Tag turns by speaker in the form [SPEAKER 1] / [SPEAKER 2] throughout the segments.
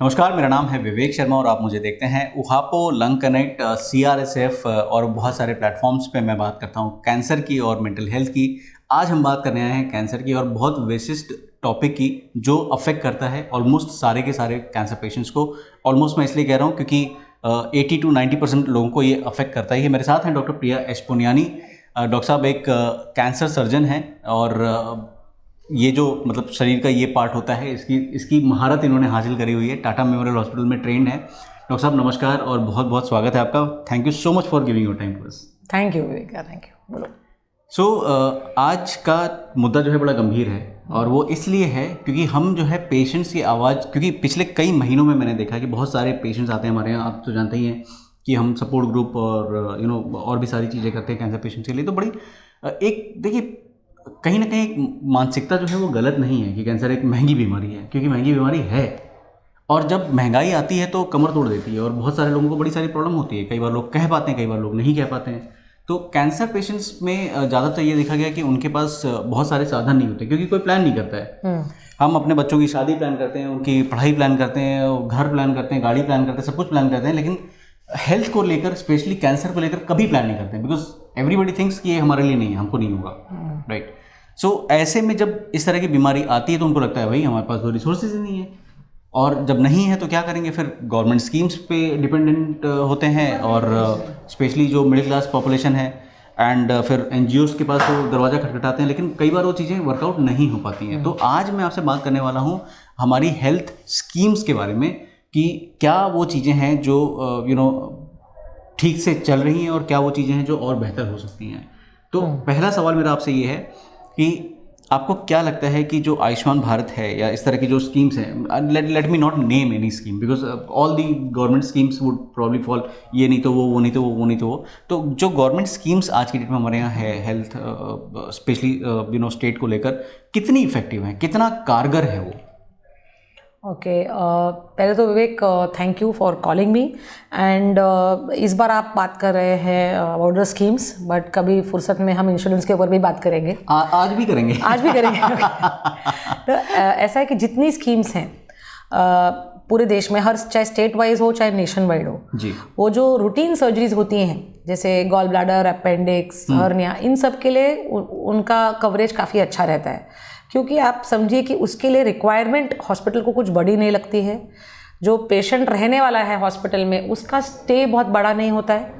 [SPEAKER 1] नमस्कार, मेरा नाम है विवेक शर्मा और आप मुझे देखते हैं उहापो, लंग कनेक्ट, CRSF और बहुत सारे प्लेटफॉर्म्स पे मैं बात करता हूँ कैंसर की और मेंटल हेल्थ की। आज हम बात करने आए हैं कैंसर की और बहुत विशिष्ट टॉपिक की जो अफेक्ट करता है ऑलमोस्ट सारे के सारे कैंसर पेशेंट्स को। ऑलमोस्ट मैं इसलिए कह रहा हूँ क्योंकि 80 to 90% लोगों को ये अफेक्ट करता ही है। मेरे साथ हैं डॉक्टर प्रिया एस पुनियानी। डॉक्टर साहब एक कैंसर सर्जन हैं और ये जो मतलब शरीर का ये पार्ट होता है इसकी महारत इन्होंने हासिल करी हुई है। टाटा मेमोरियल हॉस्पिटल में ट्रेंड है। डॉक्टर साहब नमस्कार और बहुत बहुत स्वागत है आपका। Thank you so much for giving your time to us.
[SPEAKER 2] Thank you Vivek, thank you. बोलो।
[SPEAKER 1] सो आज का मुद्दा जो है बड़ा गंभीर है और वो इसलिए है क्योंकि हम जो है पेशेंट्स की आवाज़, क्योंकि पिछले कई महीनों में मैंने देखा कि बहुत सारे पेशेंट्स आते हैं हमारे यहाँ। आप तो जानते ही हैं कि हम सपोर्ट ग्रुप और और भी सारी चीज़ें करते हैं कैंसर पेशेंट्स के लिए। तो बड़ी एक देखिए कहीं ना कहीं मानसिकता जो है वो गलत नहीं है कि कैंसर एक महंगी बीमारी है, क्योंकि महंगी बीमारी है और जब महंगाई आती है तो कमर तोड़ देती है और बहुत सारे लोगों को बड़ी सारी प्रॉब्लम होती है। कई बार लोग कह पाते हैं, कई बार लोग नहीं कह पाते हैं। तो कैंसर पेशेंट्स में ज़्यादातर ये देखा गया कि उनके पास बहुत सारे साधन नहीं होते क्योंकि कोई प्लान नहीं करता है। हम अपने बच्चों की शादी प्लान करते हैं, उनकी पढ़ाई प्लान करते हैं, घर प्लान करते हैं, गाड़ी प्लान करते हैं, सब कुछ प्लान करते हैं, लेकिन हेल्थ को लेकर, स्पेशली कैंसर को लेकर कभी प्लान नहीं करते हैं बिकॉज एवरीबडी थिंक्स कि ये हमारे लिए नहीं है, हमको नहीं होगा, राइट। सो ऐसे में जब इस तरह की बीमारी आती है तो उनको लगता है भाई हमारे पास तो रिसोर्सेज ही नहीं है, और जब नहीं है तो क्या करेंगे, फिर गवर्नमेंट स्कीम्स पे डिपेंडेंट होते हैं और स्पेशली जो मिडिल क्लास पॉपुलेशन है एंड फिर NGOs के पास वो दरवाज़ा खटखटाते हैं, लेकिन कई बार वो चीज़ें वर्कआउट नहीं हो पाती हैं। तो आज मैं आपसे बात करने वाला हूँ हमारी हेल्थ स्कीम्स के बारे में कि क्या वो चीज़ें हैं जो ठीक से चल रही हैं और क्या वो चीज़ें हैं जो और बेहतर हो सकती हैं। तो पहला सवाल मेरा आपसे ये है कि आपको क्या लगता है कि जो आयुष्मान भारत है या इस तरह की जो स्कीम्स हैं, let me not name any scheme because all the government schemes would probably fall, ये नहीं तो वो नहीं तो वो नहीं तो वो। तो जो गवर्नमेंट स्कीम्स आज की डेट में हमारे यहाँ है हेल्थ स्पेशली स्टेट को लेकर, कितनी इफेक्टिव हैं, कितना कारगर है वो?
[SPEAKER 2] ओके, पहले तो Vivek thank you for calling me and इस बार आप बात कर रहे हैं अबाउट द स्कीम्स, बट कभी फुर्सत में हम इंश्योरेंस के ऊपर भी बात करेंगे।
[SPEAKER 1] आज भी करेंगे।
[SPEAKER 2] आज भी करेंगे। तो ऐसा है कि जितनी स्कीम्स हैं पूरे देश में, हर चाहे स्टेट वाइज हो चाहे नेशन वाइड हो
[SPEAKER 1] जी,
[SPEAKER 2] वो जो रूटीन सर्जरीज होती हैं जैसे गॉल ब्लैडर, अपेंडिक्स, हर्निया, इन सब के लिए उनका कवरेज काफ़ी अच्छा रहता है, क्योंकि आप समझिए कि उसके लिए रिक्वायरमेंट हॉस्पिटल को कुछ बड़ी नहीं लगती है। जो पेशेंट रहने वाला है हॉस्पिटल में उसका स्टे बहुत बड़ा नहीं होता है।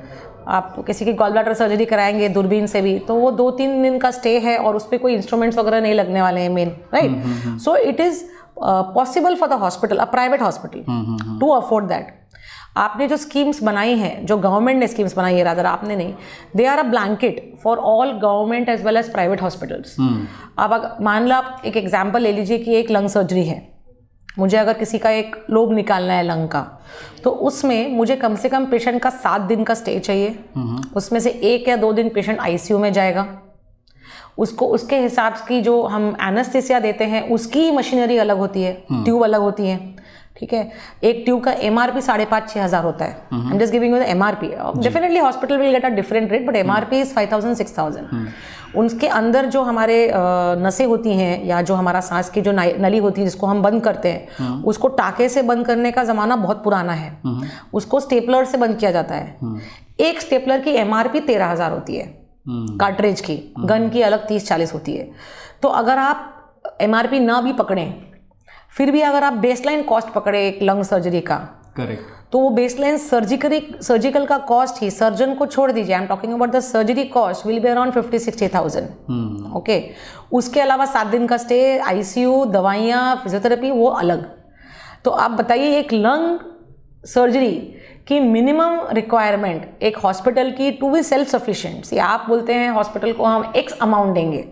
[SPEAKER 2] आप किसी की गॉल ब्लैडर सर्जरी कराएंगे दूरबीन से भी तो वो 2-3 दिन का स्टे है और उस पर कोई इंस्ट्रूमेंट्स वगैरह नहीं लगने वाले हैं man, right. So it is possible for the hospital, a private hospital, to afford that. आपने जो स्कीम्स बनाई हैं, जो गवर्नमेंट ने स्कीम्स बनाई है, रादर आपने नहीं, they are a blanket for all government as well as private hospitals. अब मान लो आप एक एग्जांपल ले लीजिए कि एक लंग सर्जरी है, मुझे अगर किसी का एक लोब निकालना है लंग का, तो उसमें मुझे कम से कम पेशेंट का 7 दिन का स्टे चाहिए। उसमें से 1 या 2 दिन पेशेंट ICU में जाएगा, उसको उसके हिसाब की जो हम एनेस्थेसिया देते हैं उसकी मशीनरी अलग होती है, ट्यूब अलग होती है, ठीक है। एक ट्यूब का MRP 5,500-6 हज़ार होता है। I am just giving you the MRP। Definitely hospital will get a different rate, but MRP is 5,000-6,000। उनके अंदर जो हमारे नसें होती हैं या जो हमारा सांस की जो नली होती है जिसको हम बंद करते हैं, उसको टाके से बंद करने का ज़माना बहुत पुराना है। उसको स्टेपलर से बंद किया जाता है। एक स्टेपलर की MRP 13,000 होती है, कार्ट्रिज की, गन की अलग 30-40 होती है। तो अगर आप MRP ना भी पकड़ें, फिर भी अगर आप बेसलाइन कॉस्ट पकड़े एक लंग सर्जरी का,
[SPEAKER 1] करेक्ट,
[SPEAKER 2] तो वो बेसलाइन सर्जिकल का कॉस्ट ही, सर्जन को छोड़ दीजिए, I am talking about the surgery cost will be around 50-60,000। Okay, उसके अलावा 7 दिन का स्टे, ICU, दवाइयाँ, फिजियोथेरेपी, वो अलग। तो आप बताइए एक लंग सर्जरी की मिनिमम रिक्वायरमेंट एक हॉस्पिटल की टू बी सेल्फ सफिशिएंट, आप बोलते हैं हॉस्पिटल को हम X अमाउंट देंगे,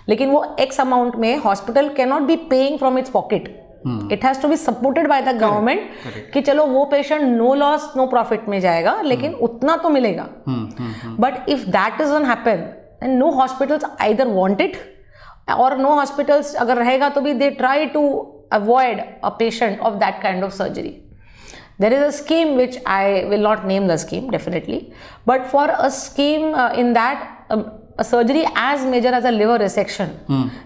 [SPEAKER 2] लेकिन वो X अमाउंट में hospital can not be paying from its pocket, it has to be supported by the government कि चलो वो patient no loss no profit में जाएगा, लेकिन उतना तो मिलेगा। But if that doesn't happen and no hospitals either want it, और नो हॉस्पिटल्स अगर रहेगा तो भी they try to avoid a patient of that kind of surgery. There is a scheme which I will not name the scheme definitely, but for a scheme in that a surgery as major as a liver resection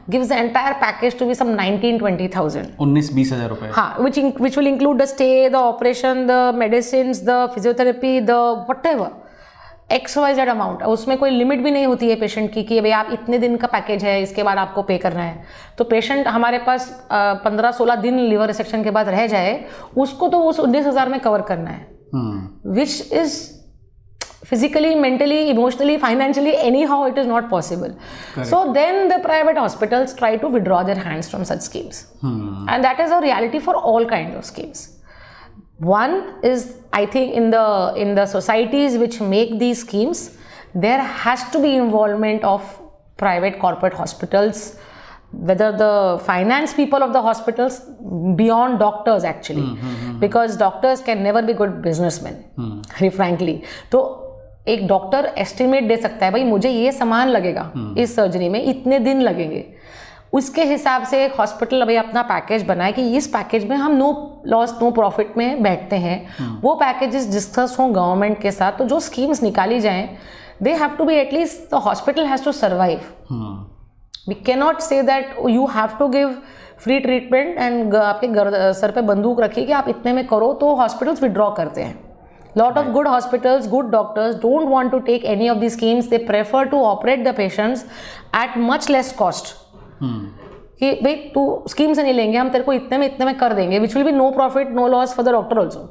[SPEAKER 2] gives the entire package to be some 19-20,000.
[SPEAKER 1] 19-20 रुपए.
[SPEAKER 2] हाँ, which will include the stay, the operation, the medicines, the physiotherapy, the whatever. XYZ amount. उसमें कोई limit भी नहीं होती है patient की कि भाई आप इतने दिन का पैकेज है, इसके बाद आपको पे करना है. तो पेशेंट हमारे पास 15-16 दिन लिवर रिसेक्शन के बाद रह जाए, उसको तो उस 19,000 में कवर करना है, which is physically, mentally, emotionally, financially, anyhow it is not possible. Correct. So then the private hospitals try to withdraw their hands from such schemes. And that is a reality for all kinds of schemes. One is, I think, in the societies which make these schemes, there has to be involvement of private corporate hospitals, whether the finance people of the hospitals, beyond doctors actually, because doctors can never be good businessmen, very frankly. तो एक doctor estimate दे सकता है, भाई मुझे ये सामान लगेगा इस सर्जरी में, इतने दिन लगेंगे. उसके हिसाब से एक हॉस्पिटल भाई अपना पैकेज बनाए कि इस पैकेज में हम नो लॉस नो प्रॉफिट में बैठते हैं. वो पैकेजेस डिस्कस हों गवर्नमेंट के साथ, तो जो स्कीम्स निकाली जाएं, they have to be at least, the hospital has to survive. We can not say that you have to give free treatment and आपके सर पे बंदूक रखिए कि आप इतने में करो, तो हॉस्पिटल्स विड्रॉ करते हैं. Lot of good hospitals, good doctors don't want to take any of these schemes. They prefer to operate the patients at much less cost. कि भाई तू स्कीम से नहीं लेंगे, हम तेरे को इतने में कर देंगे, which will be no profit, no loss for the doctor also.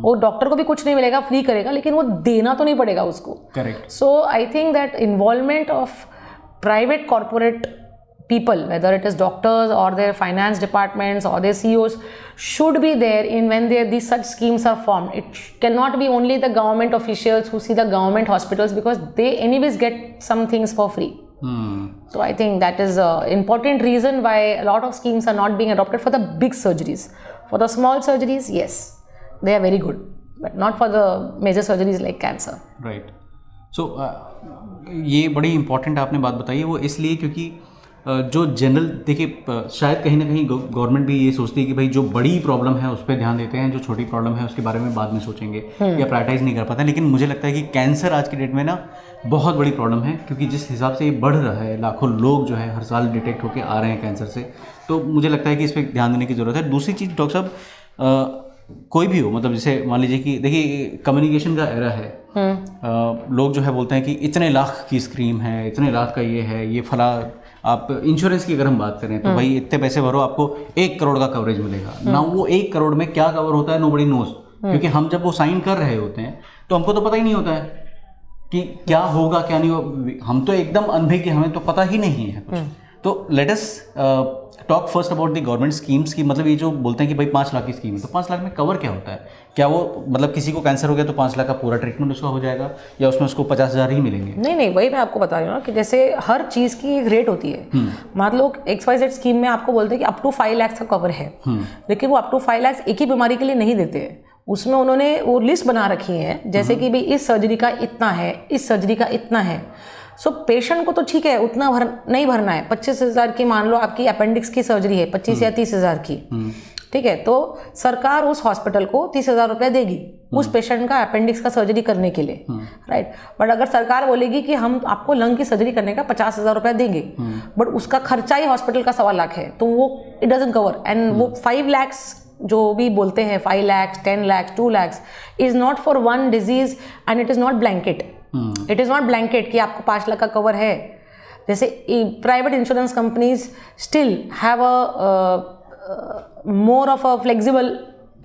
[SPEAKER 2] वो डॉक्टर को भी कुछ नहीं मिलेगा, फ्री करेगा, लेकिन वो देना तो नहीं पड़ेगा उसको. Correct. So I think that involvement of private corporate people, whether it is doctors or their finance departments or their CEOs, should be there in when these such schemes are formed. It cannot be only the government officials who see the government hospitals, because they anyways get some things for free. So I think that is an important reason why a lot of schemes are not being adopted for the big surgeries. For the small surgeries, yes, they are very good, but not for the major surgeries like cancer.
[SPEAKER 1] Right. So ये बड़ी important आपने बात बताई है, वो इसलिए क्योंकि जो जनरल, देखिए शायद कहीं ना कहीं गवर्नमेंट भी ये सोचती है कि भाई जो बड़ी प्रॉब्लम है उस पर ध्यान देते हैं, जो छोटी प्रॉब्लम है उसके बारे में बाद में सोचेंगे या प्रायोरिटाइज नहीं कर पाते हैं. लेकिन मुझे लगता है कि कैंसर आज की डेट में ना बहुत बड़ी प्रॉब्लम है, क्योंकि जिस हिसाब से ये बढ़ रहा है, लाखों लोग जो है हर साल डिटेक्ट होकर आ रहे हैं कैंसर से, तो मुझे लगता है कि इस पर ध्यान देने की ज़रूरत है. दूसरी चीज़ डॉक्टर साहब, कोई भी हो, मतलब जैसे मान लीजिए कि देखिए कम्युनिकेशन का एरा है, लोग जो है बोलते हैं कि इतने लाख की स्कीम है, इतने लाख का ये है, ये फला. आप इंश्योरेंस की अगर हम बात करें तो भाई इतने पैसे भरो, आपको 1 करोड़ का कवरेज मिलेगा ना. वो 1 करोड़ में क्या कवर होता है, नोबडी नोज, क्योंकि हम जब वो साइन कर रहे होते हैं तो हमको तो पता ही नहीं होता है कि क्या होगा क्या नहीं होगा. हम तो एकदम अनभिज्ञ कि हमें तो पता ही नहीं है कुछ. तो let us talk first about the government schemes की. मतलब ये जो बोलते हैं कि भाई 5 लाख की स्कीम है, तो 5 लाख में कवर क्या होता है? क्या वो मतलब किसी को कैंसर हो गया तो 5 लाख का पूरा ट्रीटमेंट उसका हो जाएगा, या उसमें उसको 50,000 ही मिलेंगे?
[SPEAKER 2] नहीं, वही मैं आपको बता रही हूँ ना कि जैसे हर चीज़ की एक रेट होती है. मान लो XYZ स्कीम में आपको बोलते हैं कि अप टू 5 लाख का कवर है, लेकिन वो अप टू 5 लाख एक ही बीमारी के लिए नहीं देते हैं. उसमें उन्होंने वो लिस्ट बना रखी है, जैसे कि भाई इस सर्जरी का इतना है, इस सर्जरी का इतना है. सो पेशेंट को तो ठीक है उतना नहीं भरना है. 25,000 की मान लो आपकी अपेंडिक्स की सर्जरी है, 25 या 30,000 की, ठीक है, तो सरकार उस हॉस्पिटल को 30,000 रुपये देगी उस पेशेंट का अपेंडिक्स का सर्जरी करने के लिए, राइट. बट अगर सरकार बोलेगी कि हम आपको लंग की सर्जरी करने का 50,000 रुपये देंगे, बट उसका खर्चा ही हॉस्पिटल का 1.25 लाख है, तो वो इट डजंट कवर. एंड वो 5 लाख जो भी बोलते हैं, 5 lakh, 10 lakh, 2 lakh is not for one disease and it is not blanket. It is not blanket कि आपको 5 लाख का कवर है. जैसे private insurance companies still have a more of a flexible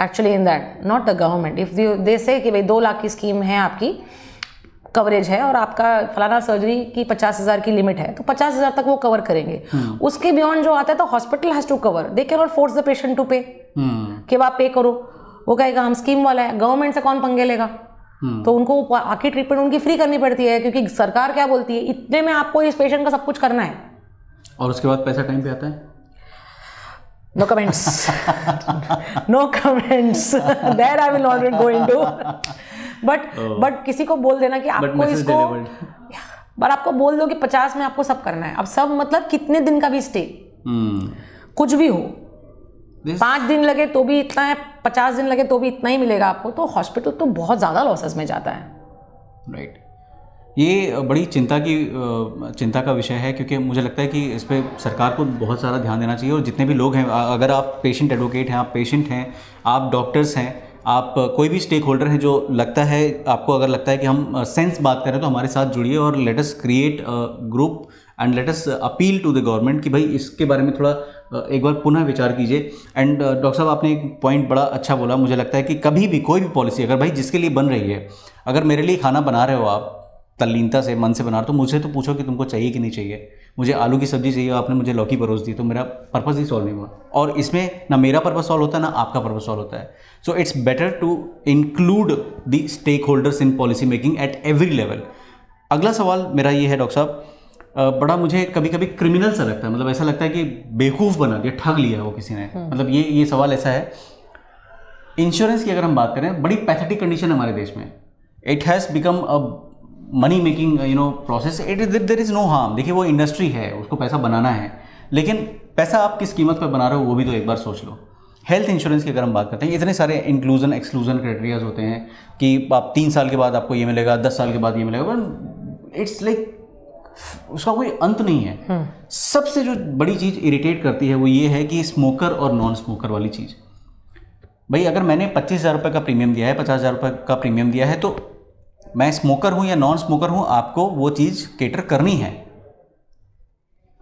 [SPEAKER 2] actually in that, not the government. If they say कि भाई 2 लाख की scheme है, आपकी कवरेज है और आपका फलाना सर्जरी की 50,000 की लिमिट है, तो 50,000 तक वो कवर करेंगे. उसके बियॉन्ड जो आता है तो hospital has to cover. They can not force the patient to pay कि आप पे करो. वो कहेगा हम स्कीम वाला है, गवर्नमेंट से कौन पंगे लेगा. तो उनको आखिर ट्रीटमेंट उनकी फ्री करनी पड़ती है, क्योंकि सरकार क्या बोलती है, इतने में आपको इस पेशेंट का सब कुछ करना है, और
[SPEAKER 1] उसके बाद पैसा टाइम पे आता है.
[SPEAKER 2] No comments. No comments. There I will not go into. But किसी को बोल देना कि आपको इसको, पर आपको बोल दो कि 50 में आपको सब करना है. अब सब मतलब कितने दिन का भी स्टे, कुछ भी हो, 5 दिन लगे तो भी इतना है, 50 दिन लगे तो भी इतना ही मिलेगा आपको. तो हॉस्पिटल तो बहुत ज़्यादा लॉसेस में जाता है.
[SPEAKER 1] राइट. ये बड़ी चिंता का विषय है, क्योंकि मुझे लगता है कि इस पर सरकार को बहुत सारा ध्यान देना चाहिए। और जितने भी लोग हैं, अगर आप पेशेंट एडवोकेट हैं, आप पेशेंट हैं, आप डॉक्टर्स हैं, आप कोई भी स्टेक होल्डर हैं जो लगता है आपको, अगर लगता है कि हम सेंस बात करें तो हमारे साथ जुड़िए और let us create group and let us appeal to the government कि भाई इसके बारे में थोड़ा एक बार पुनः विचार कीजिए। एंड डॉक्टर साहब, आपने एक पॉइंट बड़ा अच्छा बोला। मुझे लगता है कि कभी भी कोई भी पॉलिसी अगर भाई जिसके लिए बन रही है, अगर मेरे लिए खाना बना रहे हो आप तल्लीनता से, मन से बना रहे हो, तो मुझे तो पूछो कि तुमको चाहिए कि नहीं चाहिए। मुझे आलू की सब्जी चाहिए, आपने मुझे लौकी परोस दी, तो मेरा पर्पज़ ही सॉल्व नहीं हुआ। और इसमें ना मेरा पर्पज़ सॉल्व होता है ना आपका पर्पज़ सॉल्व होता है। So it's better to include the stakeholders in policy making at every level. अगला सवाल मेरा ये है डॉक्टर साहब, बड़ा मुझे कभी कभी क्रिमिनल सा लगता है, मतलब ऐसा लगता है कि बेवकूफ़ बना दिया, ठग लिया वो किसी ने। मतलब ये सवाल ऐसा है, इंश्योरेंस की अगर हम बात करें, बड़ी पैथेटिक कंडीशन है हमारे देश में। It has become a money making process. There is no harm. देखिए वो इंडस्ट्री है, उसको पैसा बनाना है, लेकिन पैसा आप किस कीमत पर बना रहे हो वो भी तो एक बार सोच लो। हेल्थ इंश्योरेंस की अगर हम बात करते हैं, इतने सारे इंक्लूजन एक्सक्लूजन क्राइटेरियाज होते हैं कि आप 3 साल के बाद आपको ये मिलेगा, 10 साल के बाद ये मिलेगा, बट इट्स लाइक उसका कोई अंत नहीं है। सबसे जो बड़ी चीज़ इरिटेट करती है वो ये है कि स्मोकर और नॉन स्मोकर वाली चीज़। भाई अगर मैंने 25,000 रुपये का प्रीमियम दिया है, 50,000 रुपये का प्रीमियम दिया है, तो मैं स्मोकर हूँ या नॉन स्मोकर हूँ, आपको वो चीज़ केटर करनी है।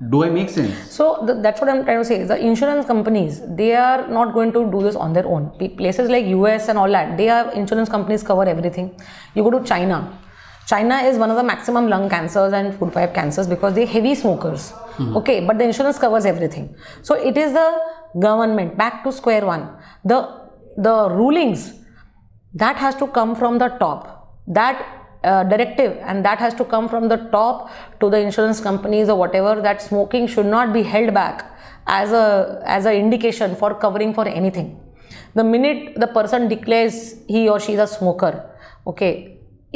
[SPEAKER 1] Do I make sense?
[SPEAKER 2] So that's what I'm trying to say. The insurance companies, they are not going to do this on their own. Places like US and all that, they have insurance companies cover everything. You go to China. China is one of the maximum lung cancers and food pipe cancers because they're heavy smokers. Okay, but the insurance covers everything. So it is the government, back to square one. The rulings, that has to come from the top. That directive, and that has to come from the top to the insurance companies or whatever, that smoking should not be held back as a indication for covering for anything. The minute the person declares he or she is a smoker, okay,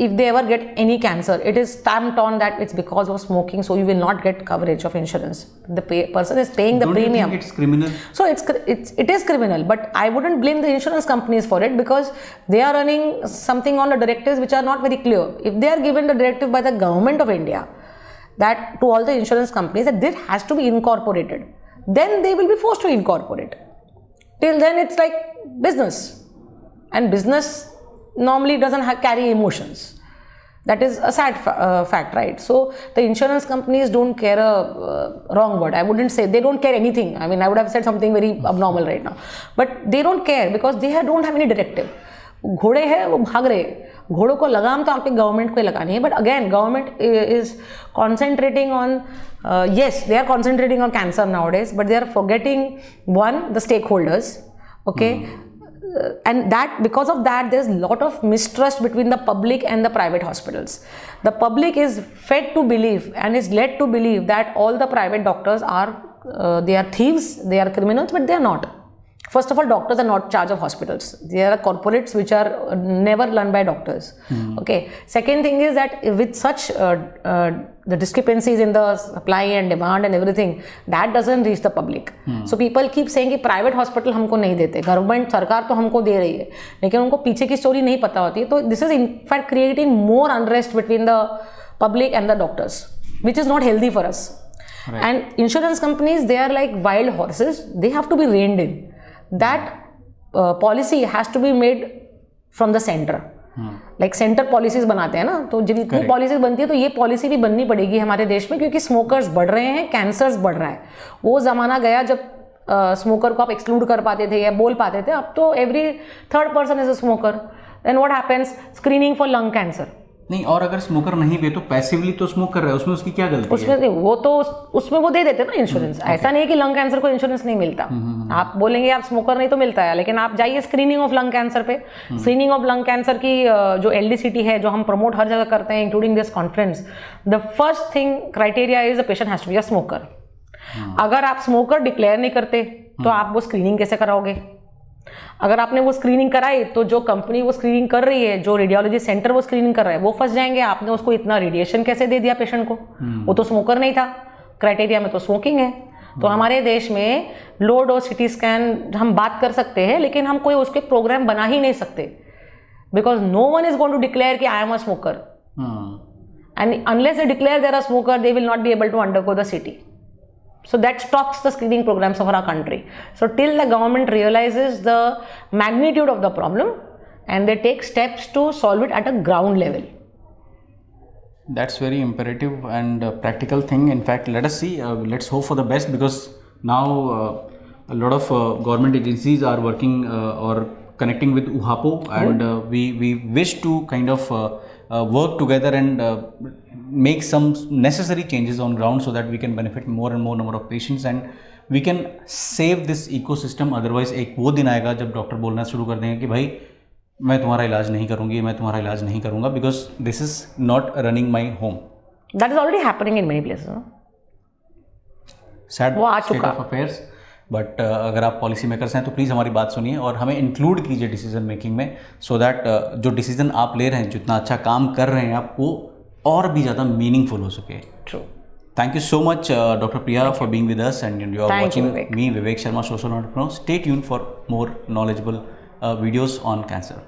[SPEAKER 2] if they ever get any cancer, it is stamped on that it's because of smoking, so you will not get coverage of insurance. The person is paying the premium.
[SPEAKER 1] Don't you think it's criminal?
[SPEAKER 2] So it is criminal, but I wouldn't blame the insurance companies for it, because they are running something on the directives which are not very clear. If they are given the directive by the government of India that to all the insurance companies that this has to be incorporated, then they will be forced to incorporate. Till then it's like business, and business normally doesn't carry emotions. That is a sad fact, right? So the insurance companies don't care wrong word. I wouldn't say they don't care anything. I mean, I would have said something very abnormal right now. But they don't care because they don't have any directive. घोड़े हैं वो भाग रहे, घोड़ों को लगाम तो आपके गवर्नमेंट को लगानी है. But again government is concentrating on, yes, they are concentrating on cancer nowadays, but they are forgetting one, the stakeholders, okay? And that because of that there's a lot of mistrust between the public and the private hospitals. The public is fed to believe and is led to believe that all the private doctors are they are thieves, they are criminals, but they are not. First of all, doctors are not in charge of hospitals. There are corporates which are never run by doctors. Okay. Second thing is that with such the discrepancies in the supply and demand and everything, that doesn't reach the public. So people keep saying कि private hospital हमको नहीं देते, government सरकार तो हमको दे रही है, लेकिन उनको पीछे की स्टोरी नहीं पता होती है. तो this is in fact creating more unrest between the public and the doctors, which is not healthy for us. Right. And insurance companies, they are like wild horses. They have to be reined in. That policy has to be made from the center. Like centre policies बनाते हैं ना, तो जब इतनी policies बनती है तो ये पॉलिसी भी बननी पड़ेगी हमारे देश में, क्योंकि स्मोकर्स बढ़ रहे हैं, कैंसर्स बढ़ रहा है. वो ज़माना गया जब स्मोकर को आप एक्सक्लूड कर पाते थे या बोल पाते थे. अब तो every third person is a smoker. Then what happens? Screening for lung cancer.
[SPEAKER 1] नहीं, और अगर स्मोकर नहीं भी तो पैसिवली तो स्मोक कर रहा है, उसमें उसकी क्या गलती
[SPEAKER 2] उसमें है? वो तो उसमें वो दे देते ना इंश्योरेंस. ऐसा नहीं है कि लंग कैंसर को इंश्योरेंस नहीं मिलता. आप बोलेंगे आप स्मोकर नहीं तो मिलता है, लेकिन आप जाइए स्क्रीनिंग ऑफ लंग कैंसर पे. स्क्रीनिंग ऑफ लंग कैंसर की जो LDCT है, जो हम प्रमोट हर जगह करते हैं including this conference, the first thing criteria is the patient has to be a smoker. अगर आप स्मोकर डिक्लेयर नहीं करते तो आप वो स्क्रीनिंग कैसे कराओगे? अगर आपने वो स्क्रीनिंग कराई तो जो कंपनी वो स्क्रीनिंग कर रही है, जो रेडियोलॉजी सेंटर वो स्क्रीनिंग कर रहा है, वो फंस जाएंगे. आपने उसको इतना रेडिएशन कैसे दे दिया पेशेंट को? वो तो स्मोकर नहीं था. क्राइटेरिया में तो स्मोकिंग है. तो हमारे देश में लो डोज CT स्कैन हम बात कर सकते हैं, लेकिन हम कोई उसके प्रोग्राम बना ही नहीं सकते, because no one is going to declare कि I am a smoker. and unless they declare they're a smoker, they will not be able to undergo the CT. So that stops the screening programs of our country. So till the government realizes the magnitude of the problem and they take steps to solve it at a ground level.
[SPEAKER 1] That's very imperative and practical thing. In fact, let us see. Let's hope for the best, because now a lot of government agencies are working or connecting with UHAPO, and we wish to kind of work together and make some necessary changes on ground so that we can benefit more and more number of patients and we can save this ecosystem. Otherwise एक वो दिन आएगा जब doctor बोलना शुरू कर देंगे कि भाई मैं तुम्हारा इलाज नहीं करूँगी, मैं तुम्हारा इलाज नहीं करूँगा, because this is not running my home.
[SPEAKER 2] That is already happening in many places. No?
[SPEAKER 1] Sad
[SPEAKER 2] वो आ
[SPEAKER 1] state
[SPEAKER 2] चुका.
[SPEAKER 1] of affairs. बट अगर आप पॉलिसी मेकर्स हैं तो प्लीज़ हमारी बात सुनिए और हमें इंक्लूड कीजिए डिसीजन मेकिंग में, सो दैट जो डिसीजन आप ले रहे हैं, जितना अच्छा काम कर रहे हैं आप, वो और भी ज़्यादा मीनिंगफुल हो सके.
[SPEAKER 2] True.
[SPEAKER 1] Thank you so much, Dr. Priya, for being with us, and you are watching me, Vivek Sharma, Social Entrepreneur. Stay tuned for more knowledgeable videos on cancer.